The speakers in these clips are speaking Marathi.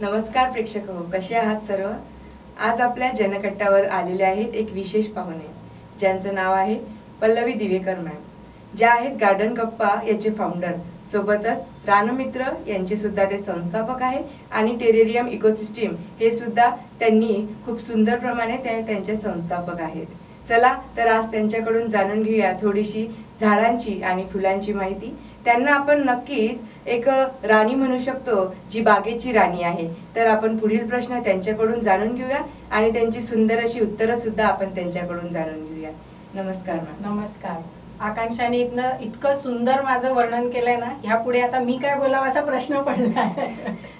नमस्कार प्रेक्षक हो, कसे आहात सर्व। आज आपल्या जनकट्टावर आलेले आहेत एक विशेष पाहुणे, ज्यांचं नाव आहे पल्लवी दिवेकर मॅम, ज्या आहेत गार्डन गप्पा याचे फाउंडर। सोबतच रानमित्र यांचे सुद्धा ते संस्थापक आहे आणि टेरेरियम इकोसिस्टीम हे सुद्धा त्यांनी खूप सुंदर प्रमाणे त्यांचे संस्थापक आहेत। चला तर आज त्यांच्याकडून जाणून घेऊया थोडीशी झाडांची आणि फुलांची माहिती। त्यांना आपण नक्कीच एक राणी म्हणू शकतो, जी बागेची राणी आहे। तर आपण पुढील प्रश्न त्यांच्याकडून जाणून घेऊया आणि त्यांची सुंदर अशी उत्तरं सुद्धा आपण त्यांच्याकडून जाणून घेऊया। नमस्कार मॅम। नमस्कार। आकांक्षाने इतकं सुंदर माझं वर्णन केलंय ना, ह्यापुढे आता मी काय बोलावं असा प्रश्न पडला।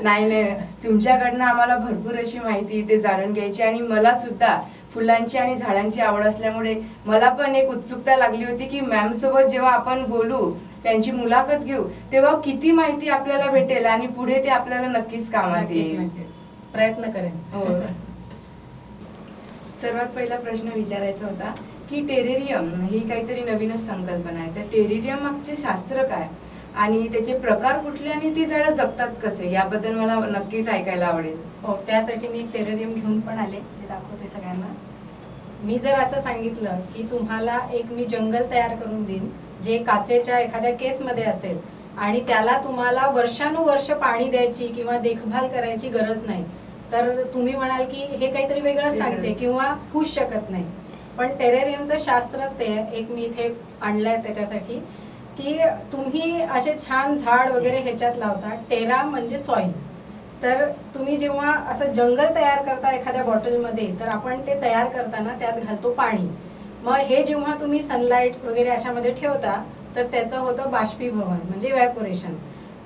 नाही, तुमच्याकडनं आम्हाला भरपूर अशी माहिती ते जाणून घ्यायची आणि मला सुद्धा फुलांची आणि झाडांची आवड असल्यामुळे मला पण एक उत्सुकता लागली होती की मॅम सोबत जेव्हा आपण बोलू, त्यांची मुलाखत घेऊ, तेव्हा किती माहिती आपल्याला भेटेल आणि पुढे ते आपल्याला नक्कीच कामात येईल। प्रयत्न करेन। हो। सर्वात पहिला प्रश्न विचारायचा होता की टेरेरियम ही काहीतरी नवीनच संकल्पना आहे, तर टेरेरियम मागचे शास्त्र काय आणि त्याचे प्रकार कुठले आणि ती झाडं जगतात कसे, याबद्दल मला नक्कीच ऐकायला आवडेल। हो, त्यासाठी मी टेरेरियम घेऊन पण आले, ते दाखवते सगळ्यांना। मी जर असं सांगितलं की तुम्हाला एक मी जंगल तयार करून देईन जे काचेच्या एखाद्या केसमध्ये असेल आणि त्याला तुम्हाला वर्षानुवर्ष पाणी द्यायची किंवा देखभाल करायची गरज नाही, तर तुम्ही म्हणाल की हे काहीतरी वेगळंच सांगते किंवा होऊच शकत नाही। पण टेरेरियमचं शास्त्रच ते एक मी इथे आणलंय त्याच्यासाठी की तुम्ही असे छान झाड वगैरे ह्याच्यात लावता। टेरा म्हणजे सॉइल, तर तुम्ही जेव्हा असं जंगल तयार करता एखाद्या बॉटलमध्ये, तर आपण ते तयार करताना त्यात घालतो पाणी। मग हे जेव्हा तुम्ही सनलाईट वगैरे अशामध्ये ठेवता तर त्याचं होतं बाष्पीभवन म्हणजे इव्हॅपोरेशन।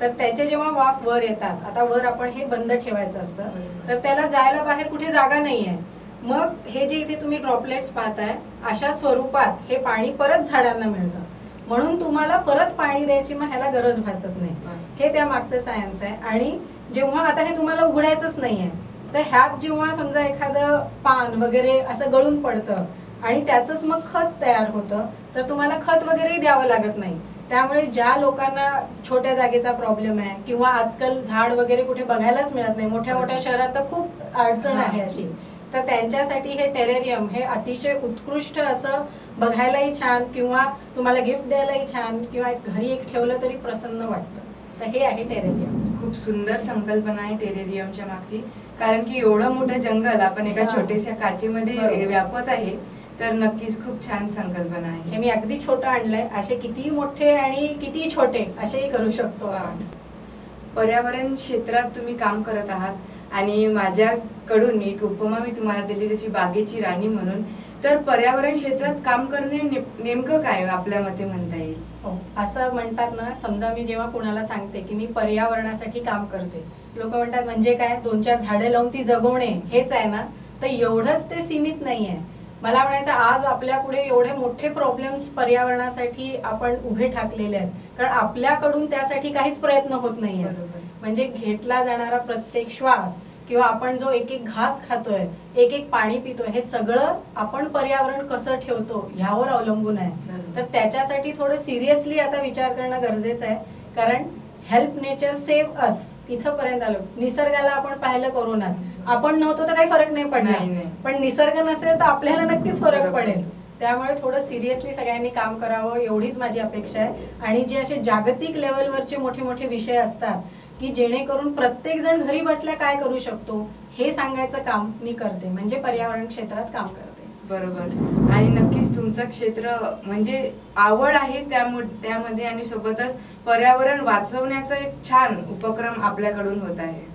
तर त्याचे जेव्हा वाफ वर येतात, आता वर आपण हे बंद ठेवायचं असतं, तर त्याला जायला बाहेर कुठे जागा नाहीये। मग हे जे इथे तुम्ही ड्रॉपलेट्स पाहताय अशा स्वरूपात हे पाणी परत झाडांना मिळतं, म्हणून तुम्हाला परत पाणी द्यायची मग ह्याला गरज भासत नाही। हे त्या मागचं सायन्स आहे। आणि जेव्हा आता हे तुम्हाला उघडायचंच नाहीये, तर ह्यात जेव्हा समजा एखादं पान वगैरे असं गळून पडतं आणि त्याचंच मग खत तयार होतं, तर तुम्हाला खत वगैरे द्यावं लागत नाही। त्यामुळे ज्या लोकांना छोट्या जागेचा प्रॉब्लेम आहे किंवा आजकाल झाड वगैरे कुठे बघायलाच मिळत नाही, मोठ्या मोठ्या शहरात तर खूप अडचण आहे अशी, तर त्यांच्यासाठी हे टेरेरियम हे अतिशय उत्कृष्ट असं, बघायलाही छान किंवा तुम्हाला गिफ्ट द्यायलाही छान किंवा घरी एक ठेवलं तरी प्रसन्न वाटतं। तर हे आहे टेरेरियम। खूप सुंदर संकल्पना आहे टेरेरियमच्या मागची, कारण की एवढं मोठं जंगल आपण एका छोट्याशा काचेमध्ये व्यापत आहे, तर नक्कीच खूप छान संकल्पना आहे। हे मी अगदी छोटं आणलंय, असे किती मोठे आणि किती छोटे असेही करू शकतो। पर्यावरण क्षेत्रात तुम्ही काम करत आहात आणि माझ्याकडून एक उपमा मी तुम्हाला दिली जशी बागेची राणी म्हणून, तर पर्यावरण क्षेत्रात काम करणे नेमकं काय आपल्या मते म्हणता येईल? हो, असं म्हणतात ना, समजा मी जेव्हा कुणाला सांगते की मी पर्यावरणासाठी काम करते, लोक म्हणतात म्हणजे काय, 2-4 झाडे लावून ती जगवणे हेच आहे ना, तर एवढंच ते सीमित नाहीये। मला म्हणायचं आज आपल्या पुढे एवढे मोठे प्रॉब्लेम्स पर्यावरणासाठी आपण उभे ठाकलेले आहेत, कारण आपल्याकडून त्यासाठी काहीच प्रयत्न होत नाहीये। म्हणजे घेतला जाणारा प्रत्येक श्वास किंवा आपण जो एक एक घास खातोय, एक एक पाणी पितोय, हे सगळं आपण पर्यावरण कसं ठेवतो ह्यावर अवलंबून आहे। तर त्याच्यासाठी थोडं सिरियसली आता विचार करणं गरजेचं आहे, कारण हेल्प नेचर सेव्ह अस इथपर्यंत आलो। निसर्गाला आपण पाहिलं कोरोनात, आपण नव्हतो तर काही फरक नाही पडला, पण निसर्ग नसेल तर आपल्याला नक्कीच फरक पडेल। त्यामुळे थोडं सिरियसली सगळ्यांनी काम करावं एवढीच माझी अपेक्षा आहे। आणि जे असे जागतिक लेवलवरचे मोठे मोठे विषय असतात की जेणेकरून प्रत्येक जण घरी बसल्या काय करू शकतो हे सांगायचं काम मी करते, म्हणजे पर्यावरण क्षेत्रात काम करते। बरोबर, आणि नक्कीच तुमचं क्षेत्र म्हणजे आवड आहे त्यामध्ये आणि सोबतच पर्यावरण वाचवण्याचा एक छान उपक्रम आपल्याकडून होत आहे।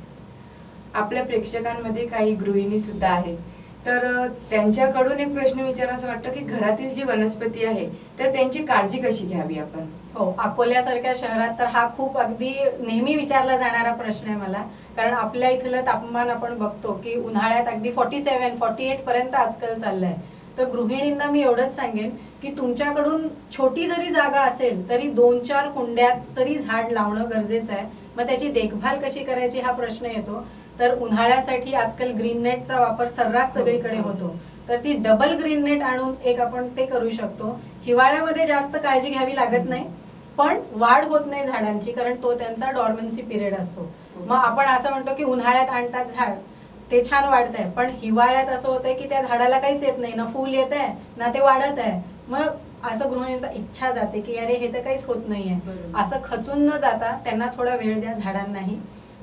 आपल्या प्रेक्षकांमध्ये काही गृहिणी सुद्धा आहेत, तर त्यांच्याकडून एक प्रश्न विचारायचं वाटतं की घरातील जी वनस्पती आहे तर त्यांची काळजी कशी घ्यावी आपण? हो, अकोल्यासारख्या शहरात तर हा खूप अगदी नेहमी विचारला जाणारा प्रश्न आहे मला, कारण आपल्या इथलं तापमान आपण बघतो की उन्हाळ्यात अगदी 47-48 पर्यंत आजकाल चाललंय। तर गृहिणींना मी एवढंच सांगेन की तुमच्याकडून छोटी जरी जागा असेल तरी 2-4 कुंड्यात तरी झाड लावणं गरजेचं आहे। मग त्याची देखभाल कशी करायची हा प्रश्न येतो, तर उन्हाळ्यासाठी आजकाल ग्रीन नेटचा वापर सर्रास सगळीकडे होतो, तर ती डबल ग्रीन नेट आणून एक आपण ते करू शकतो। हिवाळ्यामध्ये जास्त काळजी घ्यावी लागत नाही, पण वाढ होत नाही झाडांची, कारण तो त्यांचा डॉर्मन्सी पिरियड असतो। मग आपण असं म्हणतो की उन्हाळ्यात आणतात झाड, ते छान वाढतंय, पण हिवाळ्यात असं होतंय की त्या झाडाला काहीच येत नाही, ना फूल येत आहे ना ते वाढत आहे. मग असं गृहिणींचा इच्छा जाते की अरे हे तर काहीच होत नाहीये. असं खचून न जाता त्यांना थोडा वेळ द्या झाडांनाही.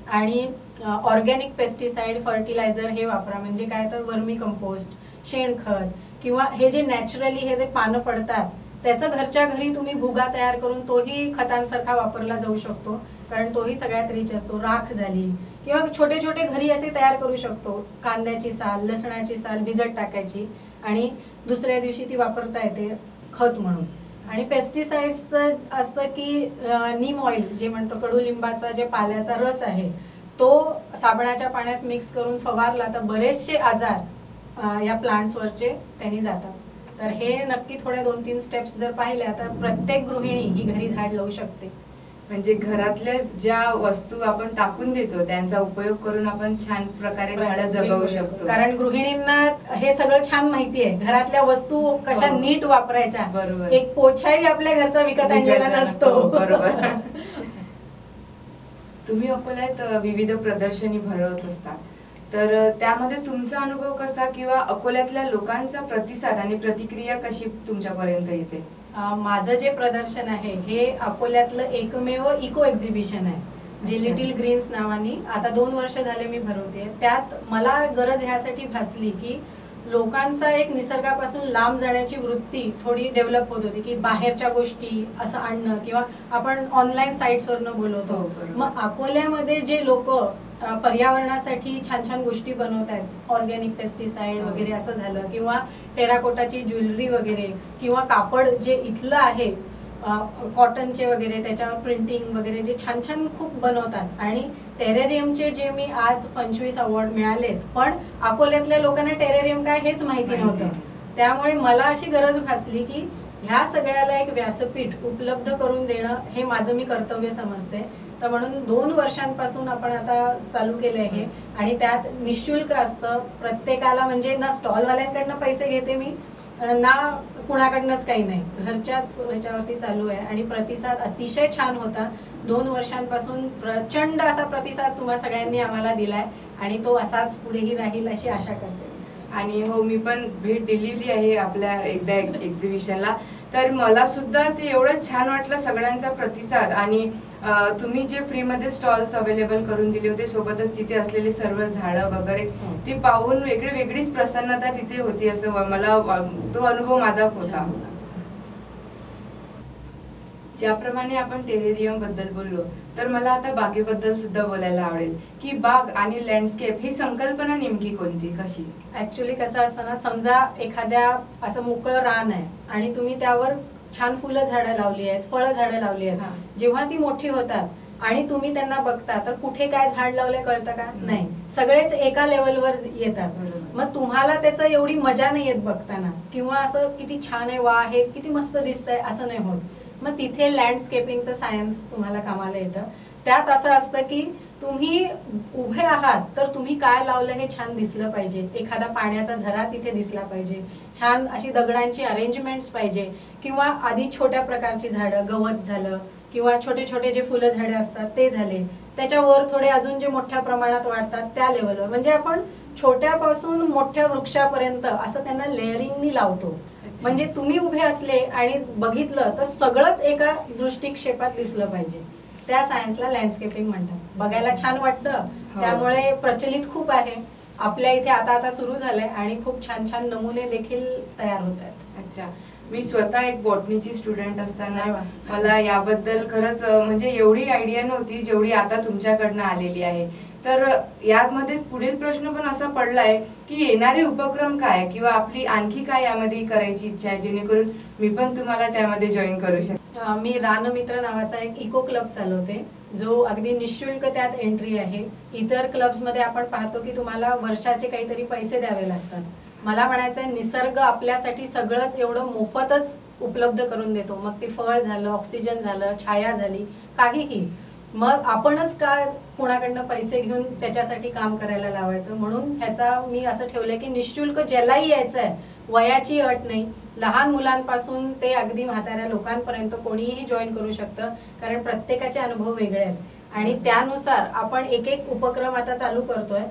आणि ऑर्गॅनिक पेस्टिसाइड फर्टिलायझर हे वापरा. म्हणजे काय तर वर्मी कंपोस्ट, शेणखत, किंवा हे जे नॅचरली हे जे पानं पडतात त्याचं घरच्या घरी तुम्ही भुगा तयार करून तोही खतांसारखा वापरला जाऊ शकतो, कारण तोही सगळ्यात रिच असतो. राख झाली, किंवा छोटे छोटे घरी असे तयार करू शकतो. कांद्याची साल, लसणाची साल भिजत टाकायची आणि दुसऱ्या दिवशी ती वापरता येते खत म्हणून. आणि पेस्टिसाइड्सचं असतं की नीम ऑइल जे म्हणतो, कडुलिंबाचा जे पाल्याचा रस आहे तो साबणाच्या पाण्यात मिक्स करून फवारला तर बरेचसे आजार या प्लांट्सवरचे त्यांनी जातात. तर हे नक्की थोड्या 2-3 स्टेप्स जर पाहिल्या तर प्रत्येक गृहिणी ही घरी झाड लावू शकते. म्हणजे घरातल्या ज्या वस्तू आपण टाकून देतो त्यांचा उपयोग करून आपण छान प्रकारे झाडं जगवू शकतो. कारण गृहिणींना हे सगळं छान माहिती आहे, घरातल्या वस्तू कशा नीट वापरायच्या. बरोबर. एक पोछाही आपल्या घरचा विकत आणलेला नसतो. बरोबर. तुम्ही अकोल्यात विविध प्रदर्शनी भरवत असतात, तर त्यामध्ये तुमचा अनुभव कसा, किंवा अकोल्यातल्या लोकांचा प्रतिसाद आणि प्रतिक्रिया कशी तुमच्यापर्यंत येते? माझं जे प्रदर्शन आहे हे अकोल्यातलं एकमेव इको एक्झिबिशन आहे, जे लिटिल ग्रीन्स नावाने आता 2 वर्ष झाले मी भरवते. त्यात मला गरज ह्यासाठी भासली की लोकांचा एक निसर्गापासून लांब जाण्याची वृत्ती थोडी डेव्हलप होत होती, की बाहेरच्या गोष्टी असं आणणं, किंवा आपण ऑनलाईन साईट्सवरनं बोलवतो. मग अकोल्यामध्ये जे लोक पर्यावरणासाठी छान छान गोष्टी बनवत आहेत, ऑर्गॅनिक पेस्टिसाइड वगैरे असं झालं, किंवा टेराकोटाची ज्वेलरी वगैरे, किंवा कापड जे इथलं आहे कॉटनचे वगैरे त्याच्यावर प्रिंटिंग वगैरे जे छान छान खूप बनवतात. आणि टेरेरियमचे जे मी आज 25 अवॉर्ड मिळालेत, पण अकोल्यातल्या लोकांना टेरेरियम काय हेच माहिती नव्हतं. त्यामुळे मला अशी गरज भासली की ह्या सगळ्याला एक व्यासपीठ उपलब्ध करून देणं हे माझं मी कर्तव्य समजते. तर म्हणून 2 वर्षांपासून आपण आता चालू केलं आहे, आणि त्यात निशुल्क असतं प्रत्येकाला. म्हणजे ना स्टॉलवाल्यांकडनं पैसे घेते मी, ना कुणाकडनंच काही नाही, घरच्याच ह्याच्यावरती चालू आहे. आणि प्रतिसाद अतिशय छान होता. 2 वर्षांपासून प्रचंड असा प्रतिसाद तुम्हा सगळ्यांनी आम्हाला दिलाय, आणि तो असाच पुढेही राहील अशी आशा करते. आणि हो, मी पण भेट दिलेली आहे आपल्या एकदा एक्झिबिशनला, तर मला सुद्धा ते एवढं छान वाटलं सगळ्यांचा प्रतिसाद. आणि तुम्ही जे फ्रीमध्ये स्टॉल्स अवेलेबल करून दिले होते, सोबतच तिथे असलेले सर्व झाडं वगैरे, ती पाहून वेगळीच प्रसन्नता तिथे होती, असं मला तो अनुभव माझा होता. ज्याप्रमाणे आपण टेरेरियम बद्दल बोललो, तर मला आता बागेबद्दल सुद्धा बोलायला आवडेल, की बाग आणि लँडस्केप ही संकल्पना नेमकी कोणती, कशी? ऍक्च्युली कसं असतं ना, समजा एखाद्या असं मोकळं रान आहे आणि तुम्ही त्यावर छान फुलं झाडं लावली आहेत, फळं झाडं लावली आहेत. जेव्हा ती मोठी होतात आणि तुम्ही त्यांना बघता तर कुठे काय झाड लावलंय कळतं का? नाही, सगळेच एका लेवलवर येतात. मग तुम्हाला त्याचं एवढी मजा नाही येत बघताना, किंवा असं किती छान आहे, वा हे किती मस्त दिसतंय असं नाही होत. मग तिथे लँडस्केपिंगचं सायन्स तुम्हाला कामाला येतं. त्यात असं असतं की तुम्ही उभे आहात तर तुम्ही काय लावलं हे छान दिसलं पाहिजे. एखादा पाण्याचा झरा तिथे दिसला पाहिजे, छान अशी दगडांची अरेंजमेंट्स पाहिजे, किंवा आधी छोट्या प्रकारची झाडं, गवत झालं, किंवा छोटे छोटे जे फुलं झाडे असतात ते झाले, त्याच्यावर थोडे अजून जे मोठ्या प्रमाणात वाढतात त्या लेवलवर. म्हणजे आपण छोट्यापासून मोठ्या वृक्षापर्यंत असं त्यांना लेअरिंगनी लावतो. म्हणजे तुम्ही उभे असले आणि बघितलं तर सगळंच एका दृष्टिक्षेपात दिसलं पाहिजे. त्या सायन्सला लँडस्केपिंग म्हणतात. बघायला छान वाटतं, त्यामुळे प्रचलित खूप आहे. आपल्या इथे आता सुरू झालंय आणि खूप छान छान नमुने देखील तयार होत आहेत. अच्छा, मी स्वतः एक बॉटनीची स्टुडंट असताना मला याबद्दल खरंच म्हणजे एवढी आयडिया नव्हती जेवढी आता तुमच्याकडनं आलेली आहे. तर यामध्येच पुढील प्रश्न पण असा पडलाय की येणारे उपक्रम काय, किंवा आपली आणखी काय यामध्ये करायची इच्छा आहे, जेणेकरून मी पण तुम्हाला त्यामध्ये जॉईन करू शकते. मी रानमित्र नावाचा एक इको क्लब चालवते, जो अगदी निशुल्क त्यात एंट्री आहे. इतर क्लब्स मध्ये आपण पाहतो की तुम्हाला वर्षाचे काहीतरी पैसे द्यावे लागतात. मला म्हणायचंय, निसर्ग आपल्यासाठी सगळंच एवढं मोफतच उपलब्ध करून देतो. मग ते फळ झालं, ऑक्सिजन झालं, छाया झाली, काहीही. मग आपणच का कोणाकडनं पैसे घेऊन त्याच्यासाठी काम करायला लावायचं. म्हणून ह्याचा मी असं ठेवलंय की निशुल्क ज्यालाही यायचंय, वयाची अट नाही, लहान मुलांपासून ते अगदी म्हाताऱ्या लोकांपर्यंत कोणीही जॉईन करू शकतं, कारण प्रत्येकाचे अनुभव वेगळे आहेत. आणि त्यानुसार आपण एक एक उपक्रम आता चालू करतोय.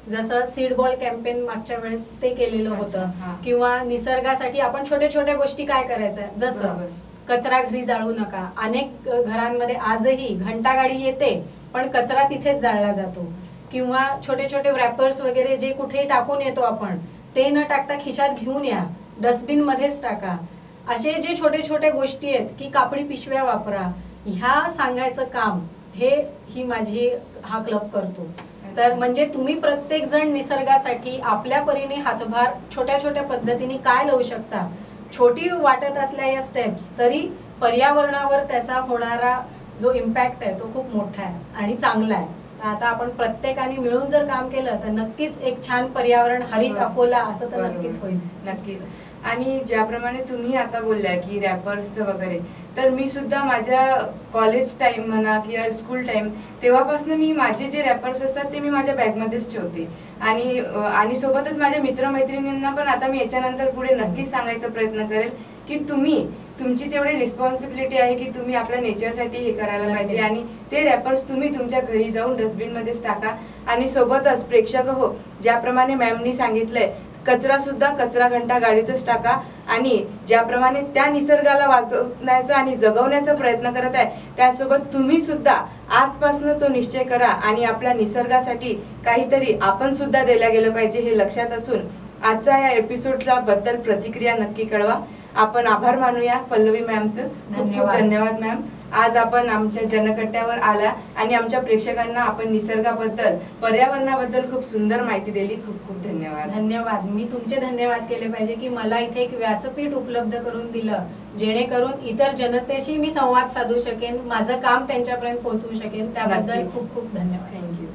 जसं सीड बॉल कॅम्पेन मागच्या वेळेस ते केलेलं अच्छा, होतं, हा. किंवा निसर्गासाठी आपण छोट्या छोट्या गोष्टी काय करायच्या, जसं बरोबर. कचरा घरी जाळू नका. अनेक घरांमध्ये आजही घंटागाडी येते पण कचरा तिथेच जाळला जातो. किंवा छोटे छोटे रॅपर्स वगैरे जे कुठेही टाकून येतो आपण, ते न टाकता खिशात घेऊन या, डस्टबिन मध्येच टाका. असे जे छोटे छोटे गोष्टी आहेत की कापडी पिशव्या वापरा, ह्या सांगायचं काम ही माझी हा क्लब करतो. तर म्हणजे तुम्ही प्रत्येक जण निसर्गासाठी आपल्या परीने हातभार छोट्या छोट्या पद्धतीने काय लावू शकता. छोटी वाटत असल्या या स्टेप्स तरी पर्यावरणावर त्याचा होणारा जो इम्पॅक्ट आहे तो खूप मोठा आहे आणि चांगला आहे. तर आता आपण प्रत्येकाने मिळून जर काम केलं तर नक्कीच एक छान पर्यावरण हरित अकोला असं तर नक्कीच होईल. नक्कीच. आणि ज्याप्रमाणे तुम्ही आता बोलल्या की रॅपर्स वगैरे, तर मी सुद्धा माझ्या कॉलेज टाइम म्हणा किंवा स्कूल टाइम तेव्हापासून मी माझे जे रॅपर्स असतात ते मी माझ्या बॅगमध्येच ठेवते. आणि सोबतच माझ्या मित्रमैत्रिणींना पण आता मी याच्यानंतर पुढे नक्कीच सांगायचा प्रयत्न करेल की तुमची तेवढी रिस्पॉन्सिबिलिटी आहे की तुम्ही आपल्या नेचरसाठी हे करायला पाहिजे. आणि ते रॅपर्स तुम्ही तुमच्या घरी जाऊन डस्टबिन मध्येच टाका. आणि सोबतच प्रेक्षक हो, ज्याप्रमाणे मॅमनी सांगितलंय कचरा सुद्धा कचरा घंटा गाडीतच टाका. आणि ज्याप्रमाणे त्या निसर्गाला वाचवण्याचा आणि जगवण्याचा प्रयत्न करत आहे, त्यासोबत तुम्ही सुद्धा आजपासून तो निश्चय करा आणि आपल्या निसर्गासाठी काहीतरी आपण सुद्धा द्यायला गेलं पाहिजे हे लक्षात असून आजच्या या एपिसोडला बद्दल प्रतिक्रिया नक्की कळवा. आपण आभार मानूया पल्लवी मॅमचं. खूप खूप धन्यवाद मॅम. आज आपण आमच्या जनकट्ट्यावर आला आणि आमच्या प्रेक्षकांना आपण निसर्गाबद्दल, पर्यावरणाबद्दल खूप सुंदर माहिती दिली. खूप खूप धन्यवाद. धन्यवाद. मी तुमचे धन्यवाद केले पाहिजे की मला इथे एक व्यासपीठ उपलब्ध करून दिलं, जेणेकरून इतर जनतेशी मी संवाद साधू शकेन, माझं काम त्यांच्यापर्यंत पोहोचवू शकेन. त्याबद्दल खूप खूप धन्यवाद. थँक्यू.